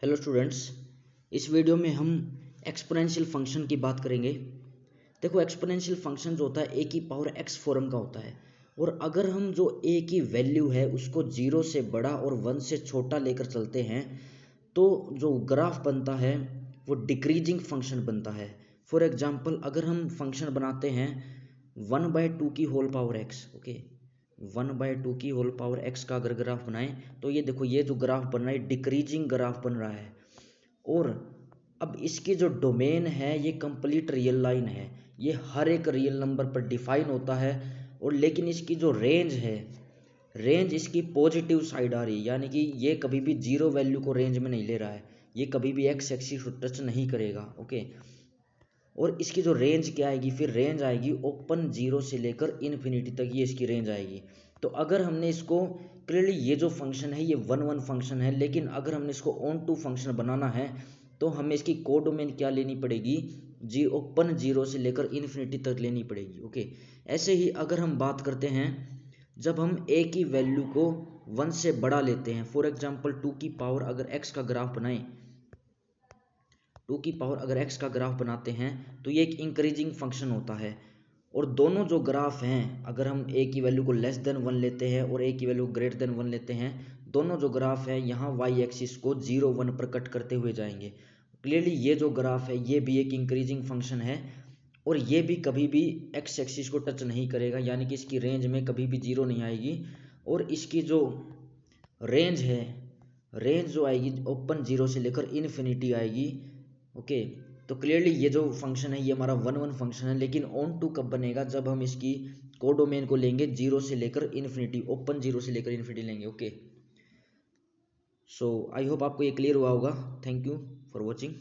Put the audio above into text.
Hello students, इस video में हम एक्सपोनेंशियल फंक्शन की बात करेंगे। देखो, एक्सपोनेंशियल फंक्शन जो होता है ए की पावर एक्स फॉर्म का होता है, और अगर हम जो ए की वैल्यू है उसको 0 से बड़ा और 1 से छोटा लेकर चलते हैं तो जो ग्राफ बनता है वो डिक्रीजिंग फंक्शन बनता है। फॉर एग्जांपल, अगर हम फंक्शन बनाते हैं 1/2 की होल पावर एक्स, ओके, 1/2 की होल पावर एक्स का अगर ग्राफ बनाएं तो ये देखो, ये जो ग्राफ बन रहा है डिक्रीजिंग ग्राफ बन रहा है। और अब इसकी जो डोमेन है ये कंप्लीट रियल लाइन है, ये हर एक रियल नंबर पर डिफाइन होता है। और लेकिन इसकी जो रेंज है, रेंज इसकी पॉजिटिव साइड आ रही है, यानी कि ये कभी भी जीरो वैल्यू को रेंज में नहीं ले रहा है, ये कभी भी एक्स एक्सिस को टच नहीं करेगा, ओके। और इसकी जो रेंज क्या आएगी, फिर रेंज आएगी ओपन 0 से लेकर इन्फिनिटी तक, ये इसकी रेंज आएगी। तो अगर हमने इसको क्लियरली, ये जो फंक्शन है ये 1 फंक्शन है, लेकिन अगर हमने इसको ऑन टू फंक्शन बनाना है तो हमें इसकी कोडोमेन क्या लेनी पड़ेगी, जी ओपन 0 से लेकर इन्फिनिटी तक लेनी पड़ेगी, ओके। ऐसे ही अगर हम बात करते हैं, जब हम ए की वैल्यू को 1 से बड़ा लेते हैं, फॉर एग्जाम्पल 2 की पावर अगर एक्स का ग्राफ बनाएं, 2 की पावर अगर एक्स का ग्राफ बनाते हैं तो ये एक इंक्रीजिंग फंक्शन होता है। और दोनों जो ग्राफ हैं, अगर हम ए की वैल्यू को लेस देन 1 लेते हैं और ए की वैल्यू ग्रेटर देन 1 लेते हैं, दोनों जो ग्राफ हैं यहाँ वाई एक्सिस को 0 1 पर कट करते हुए जाएंगे। क्लियरली ये जो ग्राफ है ये भी एक इंक्रीजिंग फंक्शन है, और ये भी कभी भी एक्स एक्सिस को टच नहीं करेगा, यानी कि इसकी रेंज में कभी भी 0 नहीं आएगी। और इसकी जो रेंज है, रेंज जो आएगी ओपन 0 से लेकर इन्फिनिटी आएगी, ओके। तो क्लियरली ये जो फंक्शन है ये हमारा 1 फंक्शन है, लेकिन ऑन टू कब बनेगा, जब हम इसकी कोडोमेन को लेंगे 0 से लेकर इन्फिनिटी, ओपन 0 से लेकर इन्फिनिटी लेंगे, ओके। सो आई होप आपको ये क्लियर हुआ होगा। Thank you for watching.